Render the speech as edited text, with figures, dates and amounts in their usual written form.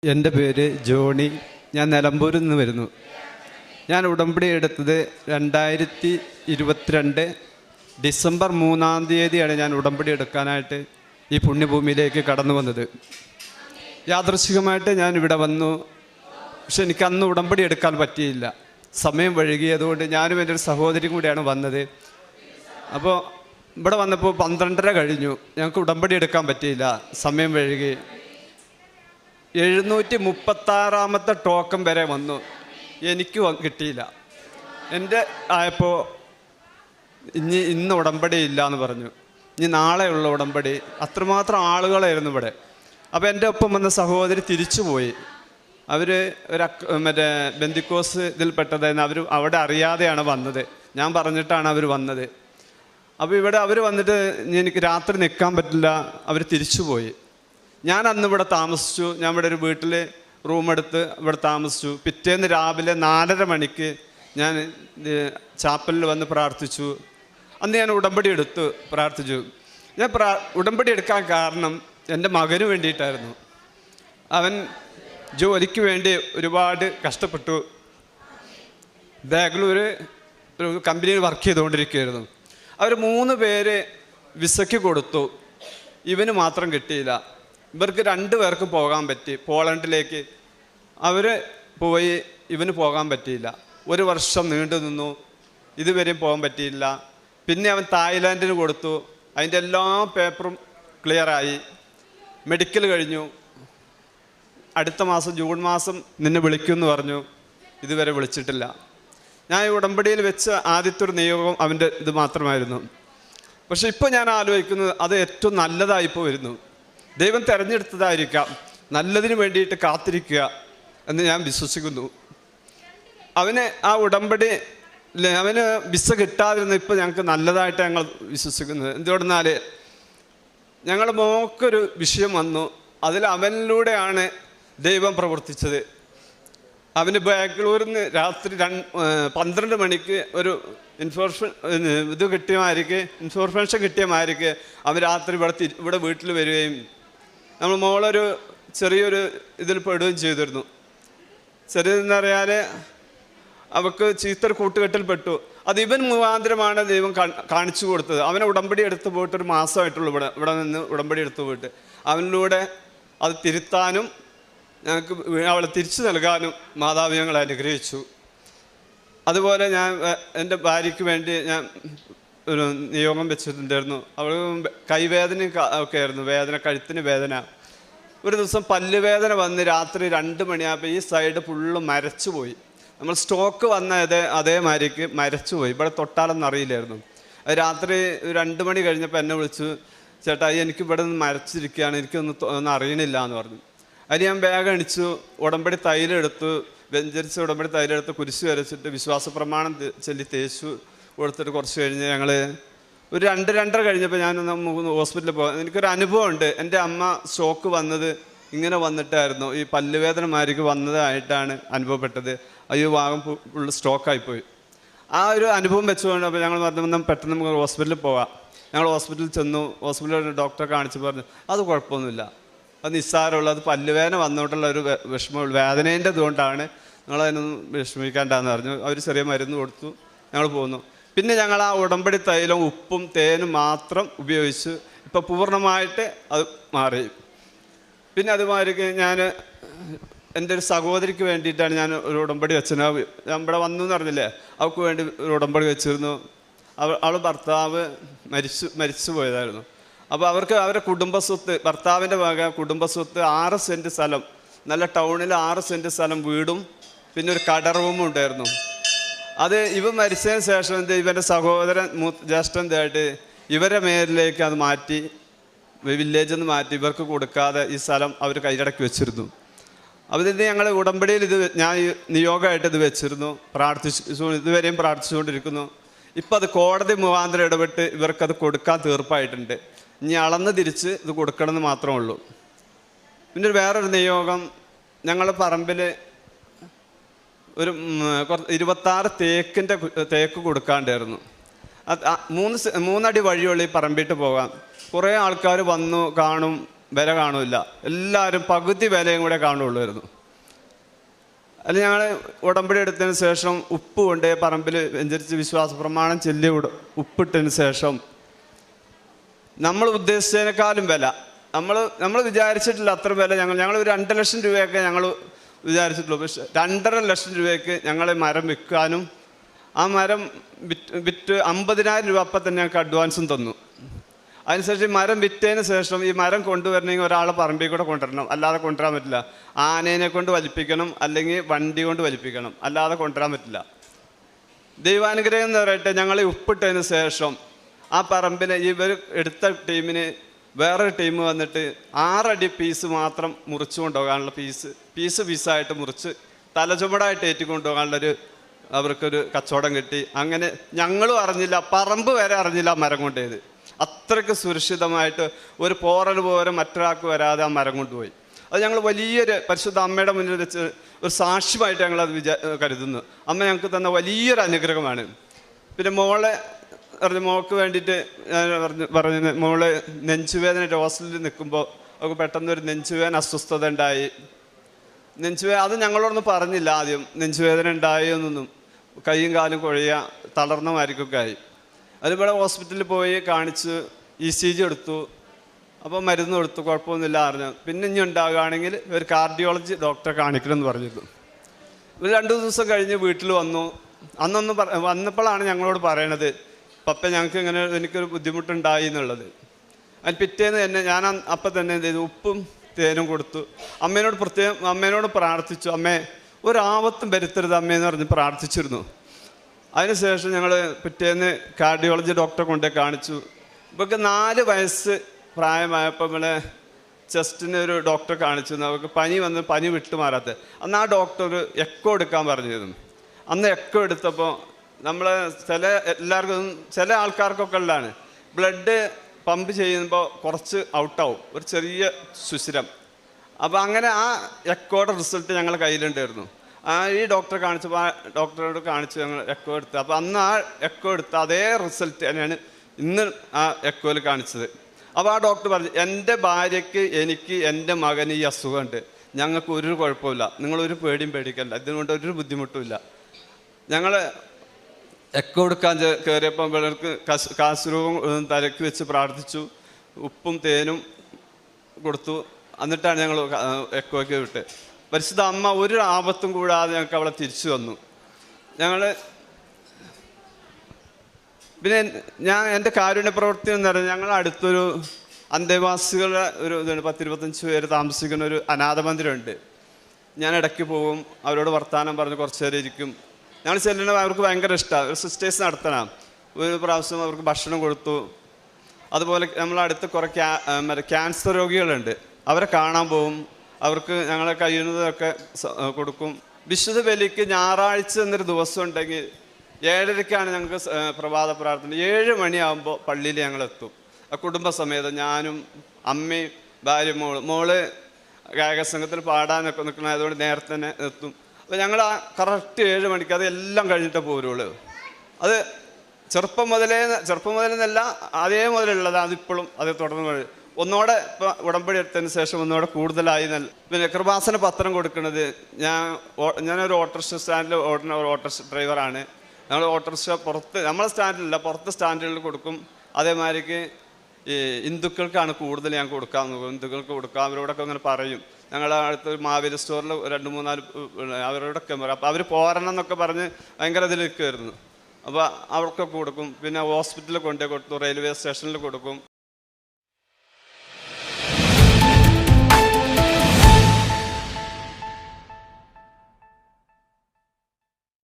എൻ്റെ പേര് ജോണി. ഞാൻ നിലമ്പൂരിൽ നിന്ന് വരുന്നു. ഞാൻ ഉടമ്പടി എടുത്തത് 2022 ഡിസംബർ 3-ാം തീയതിയാണ് ഞാൻ ഉടമ്പടി എടുക്കാനായിട്ട് ഈ പുണ്യഭൂമിയിലേക്ക് കടന്നു വന്നത്. യാദൃശ്ചികമായിട്ട് ഞാൻ ഇവിടെ വന്നു. പക്ഷെ എനിക്കന്ന് ഉടമ്പടി എടുക്കാൻ പറ്റിയില്ല, സമയം വൈകിയതുകൊണ്ട്. ഞാനും എൻ്റെ ഒരു സഹോദരിയും കൂടിയാണ് വന്നത്. അപ്പോൾ ഇവിടെ വന്നപ്പോൾ 12:30 കഴിഞ്ഞു. ഞങ്ങൾക്ക് ഉടമ്പടി എടുക്കാൻ പറ്റിയില്ല, സമയം വൈകി. 736-ാമത്തെ ടോക്കൺ വരെ വന്നു, എനിക്ക് കിട്ടിയില്ല. എൻ്റെ ആയപ്പോൾ ഇന്ന് ഉടമ്പടി ഇല്ല എന്ന് പറഞ്ഞു. ഇനി നാളെയുള്ള ഉടമ്പടി. അത്രമാത്രം ആളുകളായിരുന്നു ഇവിടെ. അപ്പോൾ എൻ്റെ ഒപ്പം വന്ന സഹോദരി തിരിച്ചുപോയി. അവർ മറ്റേ ബെന്തിക്കോസ് ഇതിൽപ്പെട്ടതായിരുന്നു. അവിടെ അറിയാതെയാണ് വന്നത്, ഞാൻ പറഞ്ഞിട്ടാണ് അവർ വന്നത്. അപ്പോൾ ഇവിടെ അവർ വന്നിട്ട് എനിക്ക് രാത്രി നിൽക്കാൻ പറ്റില്ല, അവർ തിരിച്ചുപോയി. ഞാൻ അന്ന് ഇവിടെ താമസിച്ചു. ഞാൻ ഇവിടെ ഒരു വീട്ടിൽ റൂമെടുത്ത് ഇവിടെ താമസിച്ചു. പിറ്റേന്ന് രാവിലെ 4:30 മണിക്ക് ഞാൻ ചാപ്പലിൽ വന്ന് പ്രാർത്ഥിച്ചു. അന്ന് ഞാൻ ഉടമ്പടി എടുത്ത് പ്രാർത്ഥിച്ചു. ഞാൻ ഉടമ്പടി എടുക്കാൻ കാരണം എൻ്റെ മകന് വേണ്ടിയിട്ടായിരുന്നു. അവൻ ജോലിക്ക് വേണ്ടി ഒരുപാട് കഷ്ടപ്പെട്ടു. ബാംഗ്ലൂർ ഒരു കമ്പനിയിൽ വർക്ക് ചെയ്തുകൊണ്ടിരിക്കുകയായിരുന്നു. അവർ 3 പേര് വിസയ്ക്ക് കൊടുത്തു, ഇവന് മാത്രം കിട്ടിയില്ല. ഇവർക്ക് 2 പേർക്കും പോകാൻ പറ്റി പോളണ്ടിലേക്ക്. അവർ പോയി, ഇവന് പോകാൻ പറ്റിയില്ല. 1 വർഷം നീണ്ടു നിന്നു, ഇതുവരെയും പോകാൻ പറ്റിയില്ല. പിന്നെ അവൻ തായ്ലാൻഡിന് കൊടുത്തു, അതിൻ്റെ എല്ലാ പേപ്പറും ക്ലിയറായി. മെഡിക്കൽ കഴിഞ്ഞു. അടുത്ത മാസം ജൂൺ മാസം നിന്നെ വിളിക്കുമെന്ന് പറഞ്ഞു, ഇതുവരെ വിളിച്ചിട്ടില്ല. ഞാൻ ഈ ഉടമ്പടിയിൽ വെച്ച ആദ്യത്തെ ഒരു നിയോഗം അവൻ്റെ ഇത് മാത്രമായിരുന്നു. പക്ഷെ ഇപ്പോൾ ഞാൻ ആലോചിക്കുന്നത് അത് ഏറ്റവും നല്ലതായിപ്പോൾ വരുന്നു. ദൈവം തിരഞ്ഞെടുത്തതായിരിക്കാം, നല്ലതിന് വേണ്ടിയിട്ട് കാത്തിരിക്കുക എന്ന് ഞാൻ വിശ്വസിക്കുന്നു. അവന് ആ ഉടമ്പടി അവന് വിസ കിട്ടാതിരുന്ന ഇപ്പോൾ ഞങ്ങൾക്ക് നല്ലതായിട്ട് ഞങ്ങൾ വിശ്വസിക്കുന്നത്. എന്തുകൊണ്ടെന്നാൽ ഞങ്ങളുടെ മോക്കൊരു വിഷയം വന്നു, അതിൽ അവനിലൂടെയാണ് ദൈവം പ്രവർത്തിച്ചത്. അവന് ബാംഗ്ലൂരിൽ നിന്ന് രാത്രി 12 മണിക്ക് ഒരു ഇൻഫോർമേഷൻ കിട്ടിയ മാതിരിക്ക് അവൻ രാത്രി ഇവിടെ വീട്ടിൽ വരികയും നമ്മൾ മോളൊരു ചെറിയൊരു ഇതിൽ പെടുകയും ചെയ്തിരുന്നു. ചെറിയതെന്ന് പറയാൻ അവൾക്ക് ചീത്തൊരു കൂട്ടുകെട്ടിൽ പെട്ടു. അത് ഇവൻ മുഖാന്തരമാണ് ദൈവം കാണിച്ചു കൊടുത്തത്. അവനെ ഉടമ്പടി എടുത്ത് പോയിട്ട് 1 മാസമായിട്ടുള്ളൂ ഇവിടെ നിന്ന് ഉടമ്പടി എടുത്തു പോയിട്ട്. അവനിലൂടെ അത് തിരുത്താനും ഞങ്ങൾക്ക് അവളെ തിരിച്ചു നൽകാനും മാതാവ് ഞങ്ങളെ അനുഗ്രഹിച്ചു. അതുപോലെ ഞാൻ എൻ്റെ ഭാര്യയ്ക്ക് വേണ്ടി ഞാൻ ഒരു നിയോഗം വെച്ചിട്ടുണ്ടായിരുന്നു. അവൾ കൈവേദന ഒക്കെ ആയിരുന്നു, കഴുത്തിന് വേദന. ഒരു ദിവസം പല്ലുവേദന വന്ന് രാത്രി 2 മണിയായപ്പോൾ ഈ സൈഡ് ഫുള്ള് മരച്ചുപോയി. നമ്മൾ സ്റ്റോക്ക് വന്ന അതേമാതിരിക്ക് മരച്ചുപോയി. ഇവിടെ തൊട്ടാലൊന്നും അറിയില്ലായിരുന്നു. രാത്രി 2 മണി കഴിഞ്ഞപ്പോൾ എന്നെ വിളിച്ചു, ചേട്ടാ എനിക്ക് ഇവിടെ നിന്ന് മരച്ചിരിക്കുകയാണ്, എനിക്കൊന്നും അറിയണില്ല എന്ന് പറഞ്ഞു. അതിന് ഞാൻ വേഗം എണിച്ചു, ഉടമ്പടി തൈലെടുത്തു, വെഞ്ചരിച്ച് ഉടമ്പടി തൈലെടുത്ത് കുരിശ് വരച്ചിട്ട് വിശ്വാസ പ്രമാണം ചൊല്ലി തേച്ചു കൊടുത്തിട്ട് കുറച്ച് കഴിഞ്ഞ് ഞങ്ങൾ ഒരു 2-2:30 കഴിഞ്ഞപ്പോൾ ഞാനൊന്ന് ഹോസ്പിറ്റലിൽ പോകാൻ. എനിക്കൊരു അനുഭവമുണ്ട്. എൻ്റെ അമ്മ സ്റ്റോക്ക് വന്നത് ഇങ്ങനെ വന്നിട്ടായിരുന്നു, ഈ പല്ലുവേദനമാർക്ക് വന്നതായിട്ടാണ് അനുഭവപ്പെട്ടത്. അയ്യോ ഭാഗം ഫുള്ള് സ്റ്റോക്കായിപ്പോയി. ആ ഒരു അനുഭവം വെച്ചുകൊണ്ട് അപ്പോൾ ഞങ്ങൾ പറഞ്ഞു പെട്ടെന്ന് നമുക്ക് ഹോസ്പിറ്റലിൽ പോകാം. ഞങ്ങൾ ഹോസ്പിറ്റലിൽ ചെന്നു. ഹോസ്പിറ്റലിൽ ഡോക്ടറെ കാണിച്ച് പറഞ്ഞു അത് കുഴപ്പമൊന്നുമില്ല, അത് നിസ്സാരമുള്ള, അത് പല്ലുവേദന വന്നുകൊണ്ടുള്ള ഒരു വിഷമമുള്ള വേദനേൻ്റെ ഇതുകൊണ്ടാണ്, നിങ്ങളതിനൊന്നും വിഷമിക്കാണ്ടെന്ന് പറഞ്ഞു. അവർ ചെറിയ മരുന്ന് കൊടുത്തു, ഞങ്ങൾ പോന്നു. പിന്നെ ഞങ്ങൾ ആ ഉടമ്പടി തൈലം ഉപ്പും തേനും മാത്രം ഉപയോഗിച്ച് ഇപ്പോൾ പൂർണ്ണമായിട്ട് അത് മാറി. പിന്നെ അതുമാതിരി ഞാൻ എൻ്റെ ഒരു സഹോദരിക്ക് വേണ്ടിയിട്ടാണ് ഞാൻ ഒരു ഉടമ്പടി വെച്ചത്. നമ്മുടെ വന്നു എന്ന് പറഞ്ഞില്ലേ, അവൾക്ക് വേണ്ടി ഒരു ഉടമ്പടി വെച്ചിരുന്നു. അവൾ ഭർത്താവ് മരിച്ചു പോയതായിരുന്നു. അപ്പോൾ അവർക്ക് അവരുടെ കുടുംബസ്വത്ത്, ഭർത്താവിൻ്റെ വക കുടുംബസ്വത്ത് 6 സെൻറ്റ് സ്ഥലം, നല്ല ടൗണിൽ 6 സെൻറ്റ് സ്ഥലം വീടും പിന്നെ ഒരു കട റൂമും ഉണ്ടായിരുന്നു. അത് ഇവൻ മരിച്ചതിന് ശേഷം ഇവൻ്റെ സഹോദരൻ ജ്യേഷ്ഠൻ ഇതായിട്ട് ഇവരുടെ മേലിലേക്ക് അത് മാറ്റി, വില്ലേജിൽ നിന്ന് മാറ്റി ഇവർക്ക് കൊടുക്കാതെ ഈ സ്ഥലം അവർ കൈയടക്കി വെച്ചിരുന്നു. അപ്പോൾ ഇതിന് ഞങ്ങൾ ഉടമ്പടിയിൽ ഞാൻ നിയോഗമായിട്ട് ഇത് വെച്ചിരുന്നു, ഇതുവരെയും പ്രാർത്ഥിച്ചുകൊണ്ടിരിക്കുന്നു. ഇപ്പം അത് കോടതി മുഖാന്തരം ഇടപെട്ട് ഇവർക്കത് കൊടുക്കാൻ തീർപ്പായിട്ടുണ്ട്. ഇനി അളന്ന് തിരിച്ച് ഇത് കൊടുക്കണമെന്ന് മാത്രമേ ഉള്ളൂ. പിന്നെ വേറൊരു നിയോഗം, ഞങ്ങളുടെ പറമ്പിൽ ഒരു 26 തേക്ക് കൊടുക്കാണ്ടായിരുന്നു. 3 അടി വഴിയുള്ള ഈ പറമ്പിട്ട് പോകാം. കുറേ ആൾക്കാർ വന്നു കാണും, വില കാണില്ല, എല്ലാവരും പകുതി വിലയും കൂടെ കാണുള്ളായിരുന്നു. അതിൽ ഞങ്ങൾ ഉടമ്പടി എടുത്തതിന് ശേഷം ഉപ്പ് കൊണ്ട് പറമ്പിൽ വെഞ്ചരിച്ച് വിശ്വാസ പ്രമാണം ചൊല്ലി ഉപ്പിട്ടതിന് ശേഷം നമ്മൾ ഉദ്ദേശിച്ചതിനേക്കാളും വില, നമ്മൾ വിചാരിച്ചിട്ടില്ല അത്ര വില. ഞങ്ങൾ ഒരു 2 ലക്ഷം രൂപയൊക്കെ ഞങ്ങൾ വിചാരിച്ചിട്ടുള്ളൂ. പക്ഷേ 2.5 ലക്ഷം രൂപയ്ക്ക് ഞങ്ങളെ മരം വിൽക്കാനും ആ മരം വിറ്റ് 50,000 രൂപ അപ്പം തന്നെ ഞങ്ങൾക്ക് അഡ്വാൻസും തന്നു. അതിനുശേഷം ഈ മരം വിറ്റതിന് ശേഷം ഈ മരം കൊണ്ടുവരണമെങ്കിൽ ഒരാളെ പറമ്പിൽ കൂടെ കൊണ്ടുവരണം, അല്ലാതെ കൊണ്ടുവരാൻ പറ്റില്ല. ആനേനെ കൊണ്ട് വലിപ്പിക്കണം, അല്ലെങ്കിൽ വണ്ടി കൊണ്ട് വലിപ്പിക്കണം, അല്ലാതെ കൊണ്ടുവരാൻ പറ്റില്ല. ദൈവാനുഗ്രഹം എന്ന് പറയട്ടെ, ഞങ്ങൾ ഉപ്പിട്ടതിന് ശേഷം ആ പറമ്പിൽ ഇവർ എടുത്ത ടീമിന് വേറൊരു ടീം വന്നിട്ട് 6 അടി പീസ് മാത്രം മുറിച്ചു കൊണ്ടുപോകാനുള്ള പീസായിട്ട് മുറിച്ച് തലചുമടായിട്ട് ഏറ്റിക്കൊണ്ടുപോകാനുള്ളൊരു അവർക്കൊരു കച്ചവടം കിട്ടി. അങ്ങനെ ഞങ്ങളും അറിഞ്ഞില്ല, പറമ്പ് വരെ അറിഞ്ഞില്ല ആ മരം കൊണ്ടുപോയത്. അത്രയ്ക്ക് സുരക്ഷിതമായിട്ട് ഒരു പോറൽ പോലും മറ്റൊരാൾക്ക് വരാതെ ആ മരം കൊണ്ടുപോയി. അത് ഞങ്ങൾ വലിയൊരു പരിശുദ്ധ അമ്മയുടെ മുന്നിൽ വെച്ച് ഒരു സാക്ഷ്യമായിട്ട് ഞങ്ങളത് കരുതുന്നു. അമ്മ ഞങ്ങൾക്ക് തന്ന വലിയൊരു അനുഗ്രഹമാണ്. പിന്നെ മോൾക്ക് വേണ്ടിയിട്ട് പറഞ്ഞ് മോള് നെഞ്ചുവേദന ഹോസ്പിറ്റലിൽ നിൽക്കുമ്പോൾ അവൾക്ക് പെട്ടെന്നൊരു നെഞ്ചുവേദന അസ്വസ്ഥത ഉണ്ടായി. അത് ഞങ്ങളോടൊന്നും പറഞ്ഞില്ല ആദ്യം, നെഞ്ചുവേദന ഉണ്ടായി എന്നൊന്നും. കൈയും കാലും കുഴയുക, തളർന്ന മാരിക്കൊക്കെ ആയി. അതിവിടെ ഹോസ്പിറ്റലിൽ പോയി കാണിച്ച് ECG എടുത്തു. അപ്പോൾ മരുന്ന് കൊടുത്തു, കുഴപ്പമൊന്നുമില്ല അറിഞ്ഞു. പിന്നെ ഇനി ഉണ്ടാകുകയാണെങ്കിൽ ഒരു കാർഡിയോളജി ഡോക്ടറെ കാണിക്കണമെന്ന് പറഞ്ഞിരുന്നു. ഒരു 2 ദിവസം കഴിഞ്ഞ് വീട്ടിൽ വന്നു. വന്നപ്പോഴാണ് ഞങ്ങളോട് പറയണത്, പപ്പ ഞങ്ങൾക്ക് ഇങ്ങനെ എനിക്കൊരു ബുദ്ധിമുട്ടുണ്ടായി എന്നുള്ളത്. അതിന് പിറ്റേന്ന് തന്നെ ഞാൻ അപ്പം തന്നെ എന്ത് ചെയ്തു, ഉപ്പും തേനും കൊടുത്തു. അമ്മേനോട് പ്രാർത്ഥിച്ചു, അമ്മേ ഒരാപത്തും വരുത്തരുത് അമ്മയെന്ന് പറഞ്ഞ് പ്രാർത്ഥിച്ചിരുന്നു. അതിനുശേഷം ഞങ്ങൾ പിറ്റേന്ന് കാർഡിയോളജി ഡോക്ടറെ കൊണ്ടുപോയി കാണിച്ചു. ഇവർക്ക് 4 വയസ്സ് പ്രായമായപ്പോൾ നമ്മളെ ചെസ്റ്റിന് ഒരു ഡോക്ടറെ കാണിച്ചു. അവർക്ക് പനി വിട്ടുമാറാത്ത. അന്ന് ആ ഡോക്ടർ ഒരു എക്കോ എടുക്കാൻ പറഞ്ഞിരുന്നു. അന്ന് എക്കോ എടുത്തപ്പോൾ നമ്മൾ ചില ആൾക്കാർക്കൊക്കെ ഉള്ളതാണ്, ബ്ലഡ് പമ്പ് ചെയ്യുമ്പോൾ കുറച്ച് ഔട്ടാവും, ഒരു ചെറിയ സുഷിരം. അപ്പോൾ അങ്ങനെ ആ എക്കോയുടെ റിസൾട്ട് ഞങ്ങളുടെ കയ്യിലുണ്ടായിരുന്നു. ഈ ഡോക്ടറെ കാണിച്ചപ്പോൾ ആ ഡോക്ടറോട് കാണിച്ച് ഞങ്ങൾ എക്കോ എടുത്ത്. അപ്പോൾ അന്ന് ആ എക്കോ എടുത്ത അതേ റിസൾട്ട് തന്നെയാണ് ഇന്ന് ആ എക്കോയിൽ കാണിച്ചത്. അപ്പോൾ ആ ഡോക്ടർ പറഞ്ഞു, എൻ്റെ ഭാര്യയ്ക്ക്, എനിക്ക്, എൻ്റെ മകന് ഈ അസുഖമുണ്ട്, ഞങ്ങൾക്ക് ഒരു കുഴപ്പമില്ല, നിങ്ങളൊരു പേടിയും പേടിക്കല്ല, ഇതിനുകൊണ്ട് ഒരു ബുദ്ധിമുട്ടുമില്ല. ഞങ്ങൾ എക്കോ എടുക്കാൻ കയറിയപ്പോൾ പിള്ളേർക്ക് കാശുരൂപം തലയ്ക്ക് വെച്ച് പ്രാർത്ഥിച്ചു, ഉപ്പും തേനും കൊടുത്തു. എന്നിട്ടാണ് ഞങ്ങൾ എക്കോയ്ക്ക് വിട്ട്. പരിശുദ്ധ അമ്മ ഒരു ആപത്തും കൂടാതെ ഞങ്ങൾക്ക് അവളെ തിരിച്ചു വന്നു. പിന്നെ എൻ്റെ കാരുണ്യ പ്രവൃത്തി എന്ന് പറഞ്ഞാൽ ഞങ്ങൾ അടുത്തൊരു അന്തേവാസികളുടെ ഒരു ഇതാണ്, 10-25 പേര് താമസിക്കുന്ന ഒരു അനാഥ മന്ദിരമുണ്ട്. ഞാൻ ഇടയ്ക്ക് പോവും, അവരോട് വർത്തമാനം പറഞ്ഞ് കുറച്ച് നേരം ഇരിക്കും. ഞങ്ങൾ ചെല്ലുന്നത് അവർക്ക് ഭയങ്കര ഇഷ്ടമാണ്. ഒരു സിസ്റ്റേഴ്സ് നടത്തണം. ഒരു പ്രാവശ്യം അവർക്ക് ഭക്ഷണം കൊടുത്തു. അതുപോലെ നമ്മളടുത്ത് കുറേ ക്യാൻസർ രോഗികളുണ്ട്, അവരെ കാണാൻ പോവും. അവർക്ക് ഞങ്ങളെ കഴിയുന്നതൊക്കെ കൊടുക്കും. വിശുദ്ധ ബലിക്ക് ഞായറാഴ്ച എന്നൊരു ദിവസം ഉണ്ടെങ്കിൽ 7:30-ക്കാണ് ഞങ്ങൾക്ക് പ്രഭാത പ്രാർത്ഥന. 7 മണിയാകുമ്പോൾ പള്ളിയിൽ ഞങ്ങളെത്തും. കുടുംബസമേതം ഞാനും അമ്മയും ഭാര്യ മോള് ഗായകസംഘത്തിൽ പാടാനൊക്കെ നിൽക്കണം, അതുകൊണ്ട് നേരത്തെ തന്നെ എത്തും. അപ്പോൾ ഞങ്ങൾ ആ കറക്റ്റ് 7 മണിക്ക് അതെല്ലാം കഴിഞ്ഞിട്ടേ പോരുള്ളൂ. അത് ചെറുപ്പം മുതലെന്നല്ല, അതേ മുതലുള്ളത് അതിപ്പോഴും അത് തുടർന്ന് ഒന്നോടെ ഇപ്പോൾ ഉടമ്പടി എടുത്തതിന് ശേഷം ഒന്നോടെ കൂടുതലായി. പിന്നെ കൃപാസന പത്രം കൊടുക്കുന്നത് ഞാനൊരു ഓട്ടോറിക്ഷ സ്റ്റാൻഡിൽ ഓടുന്ന ഒരു ഓട്ടോറിക്ഷ ഡ്രൈവറാണ്. ഞങ്ങൾ ഓട്ടോറിക്ഷ നമ്മളെ സ്റ്റാൻഡിലല്ല, പുറത്ത് സ്റ്റാൻഡുകളിൽ കൊടുക്കും. അതേമാതിരിക്ക് ഈ ഹിന്ദുക്കൾക്കാണ് കൂടുതൽ ഞാൻ കൊടുക്കാൻ നോക്കും. ഹിന്ദുക്കൾക്ക് കൊടുക്കാം. അവരോടൊക്കെ അങ്ങനെ പറയും. ഞങ്ങളുടെ അടുത്ത് മാവേലി സ്റ്റോറിൽ 2-3-4 അവരോടൊക്കെ പറയും. അപ്പോൾ അവർ പോരണം എന്നൊക്കെ പറഞ്ഞ് ഭയങ്കര ഇതിൽ നിൽക്കുമായിരുന്നു. അപ്പോൾ അവർക്കൊക്കെ കൊടുക്കും. പിന്നെ ഹോസ്പിറ്റലിൽ കൊണ്ടുപോയി കൊടുത്തു, റെയിൽവേ സ്റ്റേഷനിൽ കൊടുക്കും.